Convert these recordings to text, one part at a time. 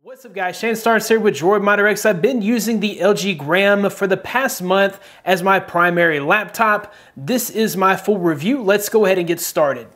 What's up guys, Shane Starnes here with Droid Modder X. I've been using the LG Gram for the past month as my primary laptop. This is my full review. Let's go ahead and get started.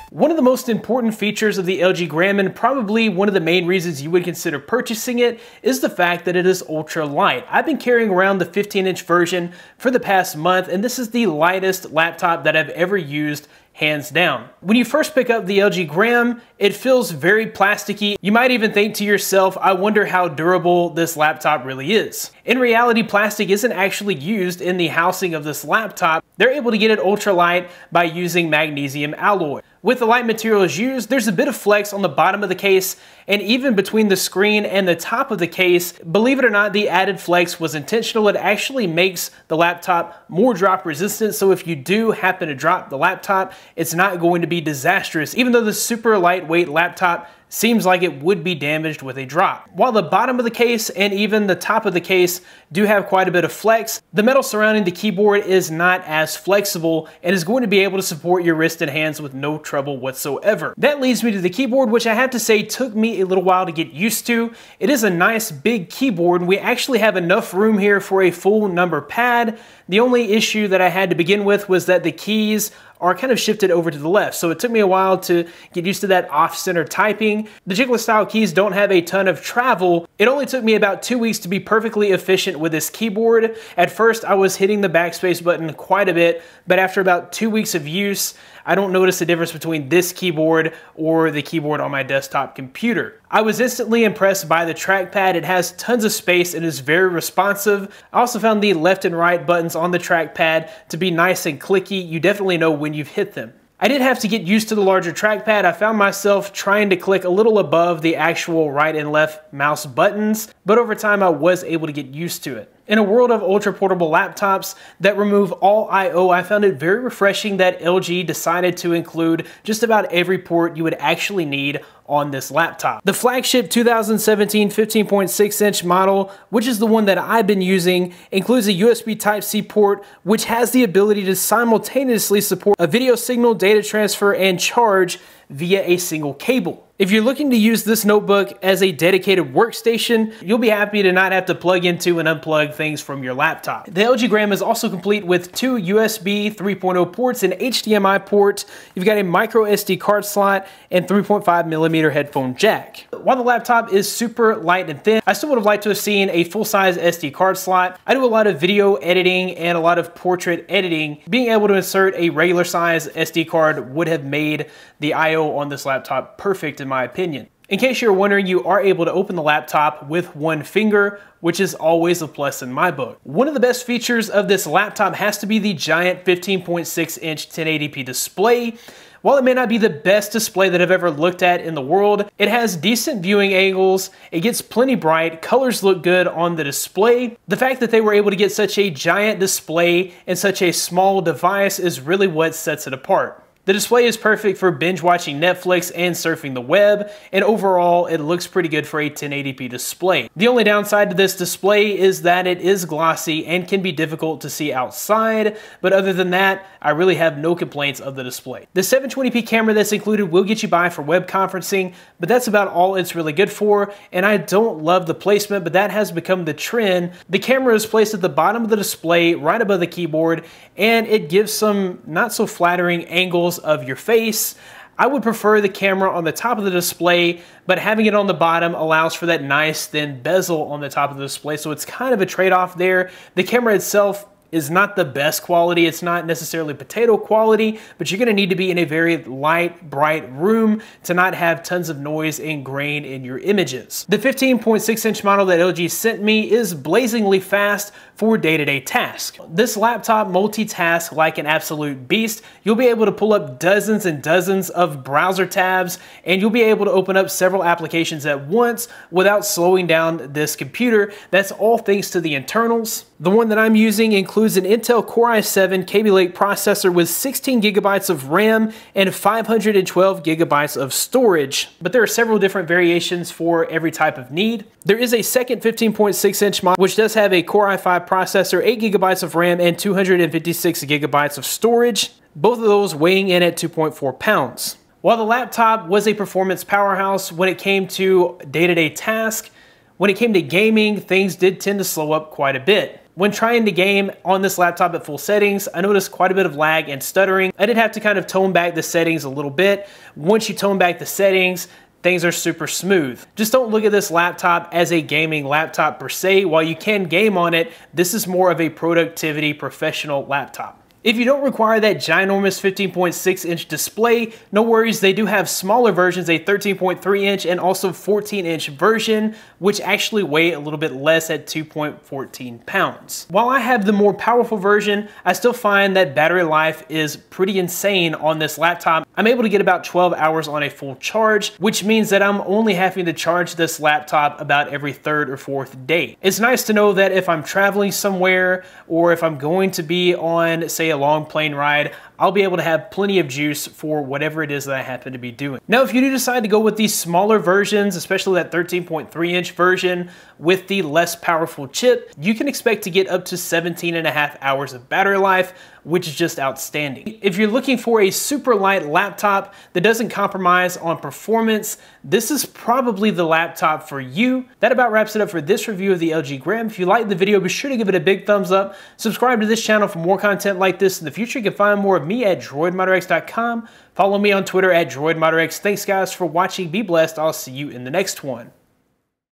One of the most important features of the LG Gram, and probably one of the main reasons you would consider purchasing it, is the fact that it is ultra light. I've been carrying around the 15-inch version for the past month, and this is the lightest laptop that I've ever used, hands down. When you first pick up the LG Gram, it feels very plasticky. You might even think to yourself, I wonder how durable this laptop really is. In reality, plastic isn't actually used in the housing of this laptop. They're able to get it ultra light by using magnesium alloy. With the light materials used, there's a bit of flex on the bottom of the case, and even between the screen and the top of the case. Believe it or not, the added flex was intentional. It actually makes the laptop more drop resistant, so if you do happen to drop the laptop, it's not going to be disastrous, even though the super lightweight laptop seems like it would be damaged with a drop. While the bottom of the case and even the top of the case do have quite a bit of flex, the metal surrounding the keyboard is not as flexible and is going to be able to support your wrist and hands with no trouble whatsoever. That leads me to the keyboard, which I have to say took me a little while to get used to. It is a nice big keyboard, and we actually have enough room here for a full number pad. The only issue that I had to begin with was that the keys are kind of shifted over to the left. So it took me a while to get used to that off-center typing. The Jiggler style keys don't have a ton of travel. It only took me about 2 weeks to be perfectly efficient with this keyboard. At first, I was hitting the backspace button quite a bit, but after about 2 weeks of use, I don't notice a difference between this keyboard or the keyboard on my desktop computer. I was instantly impressed by the trackpad. It has tons of space and is very responsive. I also found the left and right buttons on the trackpad to be nice and clicky. You definitely know when you've hit them. I did have to get used to the larger trackpad. I found myself trying to click a little above the actual right and left mouse buttons, but over time I was able to get used to it. In a world of ultra portable laptops that remove all I/O, I found it very refreshing that LG decided to include just about every port you would actually need on this laptop. The flagship 2017 15.6-inch model, which is the one that I've been using, includes a USB Type-C port, which has the ability to simultaneously support a video signal, data transfer, and charge via a single cable. If you're looking to use this notebook as a dedicated workstation, you'll be happy to not have to plug into and unplug things from your laptop. The LG Gram is also complete with 2 USB 3.0 ports, an HDMI port, you've got a micro SD card slot, and 3.5mm headphone jack. While the laptop is super light and thin, I still would have liked to have seen a full-size SD card slot. I do a lot of video editing and a lot of portrait editing. Being able to insert a regular size SD card would have made the I/O on this laptop perfect in my opinion. In case you're wondering, you are able to open the laptop with one finger, which is always a plus in my book. One of the best features of this laptop has to be the giant 15.6-inch 1080p display. While it may not be the best display that I've ever looked at in the world, it has decent viewing angles, it gets plenty bright, colors look good on the display. The fact that they were able to get such a giant display in such a small device is really what sets it apart. The display is perfect for binge watching Netflix and surfing the web, and overall it looks pretty good for a 1080p display. The only downside to this display is that it is glossy and can be difficult to see outside, but other than that, I really have no complaints of the display. The 720p camera that's included will get you by for web conferencing, but that's about all it's really good for, and I don't love the placement, but that has become the trend. The camera is placed at the bottom of the display, right above the keyboard, and it gives some not so flattering angles of your face. I would prefer the camera on the top of the display, but having it on the bottom allows for that nice thin bezel on the top of the display, so it's kind of a trade-off there. The camera itself is not the best quality. It's not necessarily potato quality, but you're gonna need to be in a very light, bright room to not have tons of noise and grain in your images. The 15.6-inch model that LG sent me is blazingly fast for day-to-day tasks. This laptop multitasks like an absolute beast. You'll be able to pull up dozens and dozens of browser tabs, and you'll be able to open up several applications at once without slowing down this computer. That's all thanks to the internals. The one that I'm using includes an Intel Core i7 Kaby Lake processor with 16 gigabytes of RAM and 512 gigabytes of storage, but there are several different variations for every type of need. There is a second 15.6-inch model which does have a Core i5 processor, 8 gigabytes of RAM, and 256 gigabytes of storage, both of those weighing in at 2.4 pounds. While the laptop was a performance powerhouse when it came to day-to-day tasks, when it came to gaming, things did tend to slow up quite a bit. When trying to game on this laptop at full settings, I noticed quite a bit of lag and stuttering. I did have to kind of tone back the settings a little bit. Once you tone back the settings, things are super smooth. Just don't look at this laptop as a gaming laptop per se. While you can game on it, this is more of a productivity professional laptop. If you don't require that ginormous 15.6-inch display, no worries, they do have smaller versions, a 13.3-inch and also 14-inch version, which actually weigh a little bit less at 2.14 pounds. While I have the more powerful version, I still find that battery life is pretty insane on this laptop. I'm able to get about 12 hours on a full charge, which means that I'm only having to charge this laptop about every third or fourth day. It's nice to know that if I'm traveling somewhere or if I'm going to be on, say, a long plane ride, I'll be able to have plenty of juice for whatever it is that I happen to be doing. Now, if you do decide to go with these smaller versions, especially that 13.3-inch version with the less powerful chip, you can expect to get up to 17.5 hours of battery life, which is just outstanding. If you're looking for a super light laptop that doesn't compromise on performance, this is probably the laptop for you. That about wraps it up for this review of the LG Gram. If you liked the video, be sure to give it a big thumbs up. Subscribe to this channel for more content like this in the future. You can find more of me at droidmodderx.com. Follow me on Twitter at droidmodderx. Thanks guys for watching. Be blessed. I'll see you in the next one.